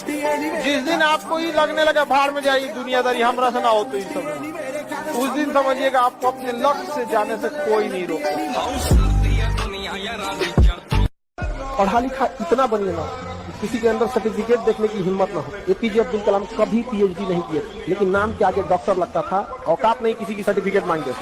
जिस दिन आपको ही लगने लगा भाड़ में जाएगी दुनियादारी, हमरा से ना हो तो ही सब, उस दिन समझिएगा आपको अपने लक्ष्य से जाने से कोई नहीं रोकता। पढ़ा लिखा इतना बनिए ना, किसी के अंदर सर्टिफिकेट देखने की हिम्मत ना हो। एपीजे अब्दुल कलाम कभी पीएचडी नहीं किए, लेकिन नाम के आगे डॉक्टर लगता था। औकात नहीं किसी की सर्टिफिकेट मांगे।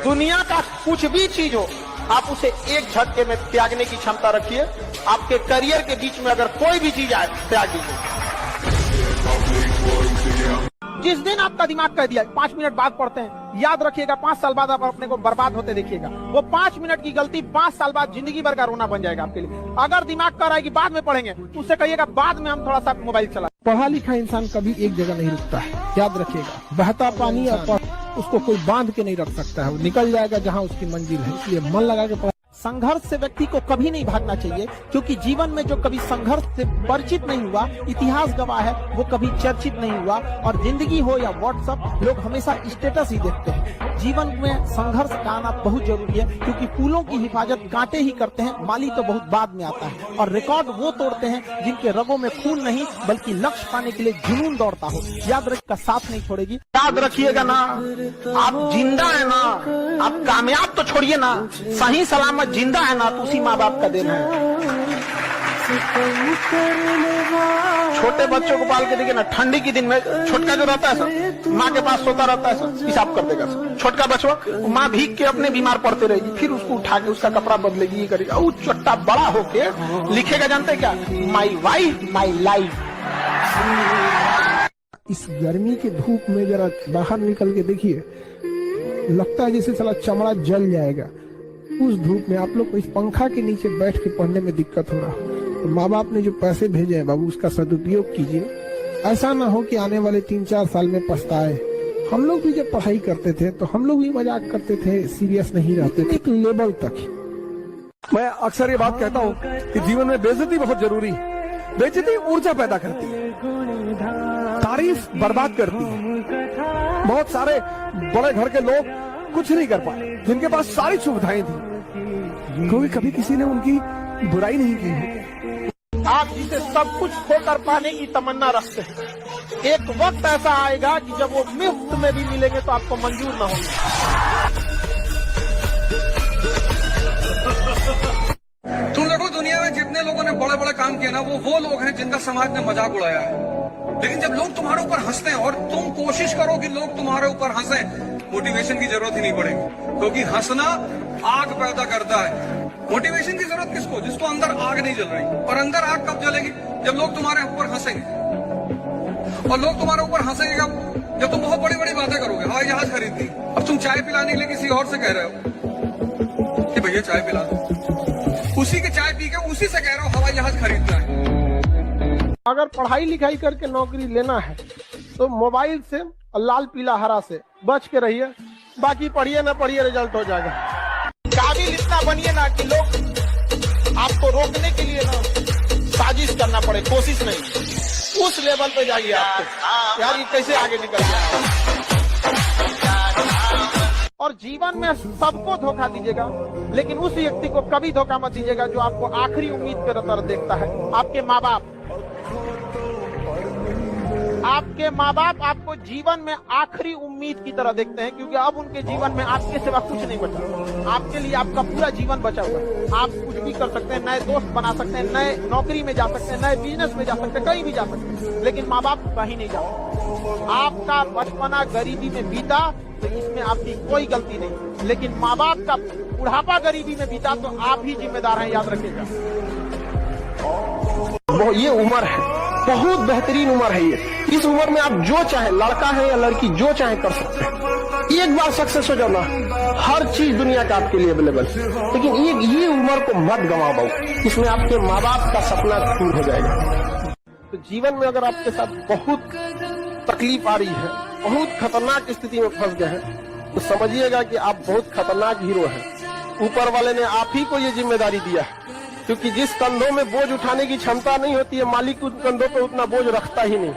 दुनिया का कुछ भी चीज हो, आप उसे एक झटके में त्यागने की क्षमता रखिए। आपके करियर के बीच में अगर कोई भी चीज आए, त्याग दीजिए। जिस दिन आपका दिमाग कह दिया 5 मिनट बाद पढ़ते हैं, याद रखिएगा 5 साल बाद आप अपने को बर्बाद होते देखिएगा। वो 5 मिनट की गलती 5 साल बाद जिंदगी भर का रोना बन जाएगा आपके लिए। अगर दिमाग कह रहा है कि बाद में पढ़ेंगे, उससे कहिएगा बाद में हम थोड़ा सा मोबाइल चला। पढ़ा लिखा इंसान कभी एक जगह नहीं रुकता है, याद रखिएगा। बहता पानी और उसको कोई बांध के नहीं रख सकता है, वो निकल जाएगा जहाँ उसकी मंजिल है। इसलिए मन लगा के पढ़ा। संघर्ष से व्यक्ति को कभी नहीं भागना चाहिए, क्योंकि जीवन में जो कभी संघर्ष से परिचित नहीं हुआ, इतिहास गवाह है, वो कभी चर्चित नहीं हुआ। और जिंदगी हो या व्हाट्सएप, लोग हमेशा स्टेटस ही देखते हैं। जीवन में संघर्ष का आना बहुत जरूरी है, क्योंकि फूलों की हिफाजत कांटे ही करते हैं, माली तो बहुत बाद में आता है। और रिकॉर्ड वो तोड़ते हैं जिनके रगों में खून नहीं, बल्कि लक्ष्य पाने के लिए जुनून दौड़ता हो। याद रख का साथ नहीं छोड़ेगी। याद रखिएगा ना, आप जिंदा है ना, आप कामयाब तो छोड़िए ना, सही सलामत जिंदा है ना, तो उसी माँ बाप का देना है। छोटे बच्चों को पाल के देखिए ना, ठंडी के दिन में छोटका जो रहता है सर, माँ के पास सोता रहता है सर, पेशाब कर देगा सर। छोटका बचवा, माँ भीग के अपने बीमार पड़ते रहेगी, फिर उसको उठा के उसका कपड़ा बदलेगी, ये करेगी। वो छोटा बड़ा होके लिखेगा, जानते क्या, माई वाइफ माई लाइफ। इस गर्मी के धूप में जरा बाहर निकल के देखिए, लगता है जैसे साला चमड़ा जल जाएगा। उस धूप में आप लोग को इस पंखा के नीचे बैठ के पढ़ने में दिक्कत हो रहा हो, तो माँ बाप ने जो पैसे भेजे हैं बाबू, उसका सदुपयोग कीजिए। ऐसा ना हो कि आने वाले 3-4 साल में पछताए। हम लोग भी जब पढ़ाई करते थे तो हम लोग भी मजाक करते थे, सीरियस नहीं रहते थे, एक लेवल तक। मैं अक्सर ये बात कहता हूँ कि जीवन में बेइज्जती बहुत जरूरी है। बेइज्जती ऊर्जा पैदा करती है, तारीफ बर्बाद करती है। बहुत सारे बड़े घर के लोग कुछ नहीं कर पाए, जिनके पास सारी सुविधाएं थी, क्योंकि कभी किसी ने उनकी बुराई नहीं की। आप जिसे सब कुछ खोकर पाने की तमन्ना रखते हैं, एक वक्त ऐसा आएगा कि जब वो मुफ्त में भी मिलेंगे तो आपको मंजूर न होंगे। तुम देखो, दुनिया में जितने लोगों ने बड़े बड़े काम किए ना, वो लोग हैं जिनका समाज ने मजाक उड़ाया है। लेकिन जब लोग तुम्हारे ऊपर हंसते हैं और तुम कोशिश करो कि लोग तुम्हारे ऊपर हंसे, मोटिवेशन की जरूरत ही नहीं पड़ेगी, क्योंकि हंसना आग पैदा करता है। मोटिवेशन की जरूरत किसको, जिसको अंदर आग नहीं जल रही। और अंदर आग कब जलेगी, जब लोग तुम्हारे ऊपर हंसेंगे। और लोग तुम्हारे ऊपर हंसेंगे कब, जब तुम बहुत बड़ी बड़ी बातें करोगे। हवाई जहाज खरीद दी, अब तुम चाय पिलाने के लिए किसी और से कह रहे हो कि भैया चाय पिला दो, उसी के चाय पी के उसी से कह रहे हो हवाई जहाज खरीदना है। अगर पढ़ाई लिखाई करके नौकरी लेना है तो मोबाइल से और लाल पीला हरा से बच के रहिए। बाकी पढ़िए ना पढ़िए, रिजल्ट हो जाएगा। काबिल इतना बनिए ना कि लोग आपको रोकने के लिए ना साजिश करना पड़े, कोशिश नहीं। उस लेवल पे जाइए आपको, यार ये कैसे आगे निकल जाए। और जीवन में सबको धोखा दीजिएगा, लेकिन उस व्यक्ति को कभी धोखा मत दीजिएगा जो आपको आखिरी उम्मीद की तरह देखता है। आपके माँ बाप, आपके माँ बाप आपको जीवन में आखिरी उम्मीद की तरह देखते हैं, क्योंकि अब उनके जीवन में आपके सिवा कुछ नहीं बचा। आपके लिए आपका पूरा जीवन बचा हुआ। आप कुछ भी कर सकते हैं, नए दोस्त बना सकते हैं, नए नौकरी में जा सकते हैं, नए बिजनेस में जा सकते हैं, कहीं भी जा सकते हैं, लेकिन माँ बाप कहीं नहीं जा सकते। आपका बचपना गरीबी में बीता तो इसमें आपकी कोई गलती नहीं, लेकिन माँ बाप का बुढ़ापा गरीबी में बीता तो आप ही जिम्मेदार हैं, याद रखिएगा। वो ये उम्र है, बहुत बेहतरीन उम्र है ये। इस उम्र में आप जो चाहे, लड़का है या लड़की, जो चाहे कर सकते हैं। एक बार सक्सेस हो जाओ ना, हर चीज दुनिया का आपके लिए अवेलेबल। लेकिन ये उम्र को मत गंवा पाओ, इसमें आपके माँ बाप का सपना पूरा हो जाएगा। तो जीवन में अगर आपके साथ बहुत तकलीफ आ रही है, बहुत खतरनाक स्थिति में फंस गए हैं, तो समझिएगा कि आप बहुत खतरनाक हीरो हैं। ऊपर वाले ने आप ही को ये जिम्मेदारी दिया है, क्योंकि जिस कंधों में बोझ उठाने की क्षमता नहीं होती है, मालिक उस कंधों पे उतना बोझ रखता ही नहीं।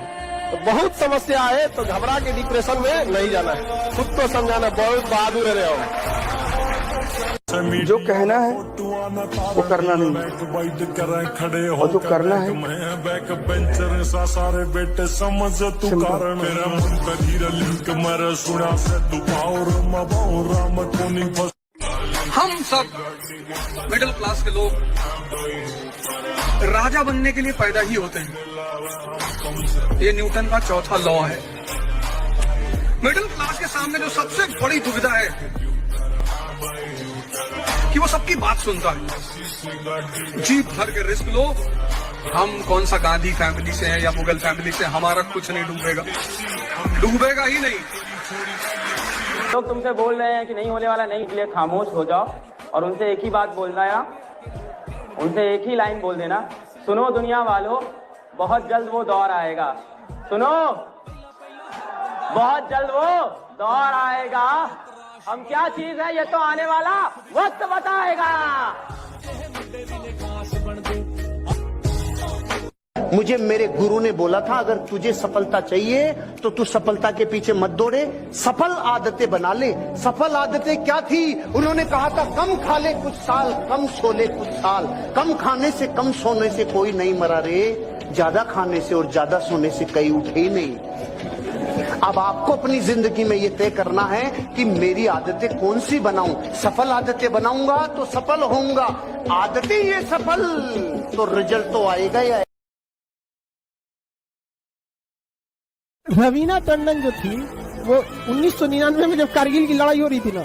तो बहुत समस्या है, तो घबरा के डिप्रेशन में नहीं जाना है, खुद को समझाना, बहुत बहादुर रहे हो। जो कहना है वो करना नहीं है, और जो करना है सारे बेटे समझ तू कारण मेरा मन का हीरा लिंक मेरा सुना से तू पाओ राम को नहीं फंस। हम सब मिडिल क्लास के लोग राजा बनने के लिए पैदा ही होते हैं। ये न्यूटन का चौथा लॉ है। मिडिल क्लास के सामने जो सबसे बड़ी दुविधा है कि वो सबकी बात सुनता है। जीप भर के रिस्क लो, हम कौन सा गांधी फैमिली से हैं या मुगल फैमिली से, हमारा कुछ नहीं डूबेगा ही नहीं। लोग तुमसे बोल रहे हैं कि नहीं होने वाला, नहीं, इसलिए खामोश हो जाओ और उनसे एक ही बात बोलना है, उनसे एक ही लाइन बोल देना, सुनो दुनिया वालों, बहुत जल्द वो दौर आएगा। सुनो, बहुत जल्द वो दौर आएगा। हम क्या चीज है ये तो आने वाला वक्त बताएगा। मुझे मेरे गुरु ने बोला था, अगर तुझे सफलता चाहिए तो तू सफलता के पीछे मत दौड़े, सफल आदतें बना ले। सफल आदतें क्या थी? उन्होंने कहा था, कम खा ले कुछ साल, कम सो ले कुछ साल। कम खाने से कम सोने से कोई नहीं मरा रे, ज्यादा खाने से और ज्यादा सोने से कई उठे ही नहीं। अब आपको अपनी जिंदगी में ये तय करना है कि मेरी आदतें कौन सी बनाऊं। सफल आदतें बनाऊंगा तो सफल होऊंगा, आदतें ये सफल तो रिजल्ट तो आएगा ही आएगा। रवीना टंडन जो थी वो 1999 में जब कारगिल की लड़ाई हो रही थी ना,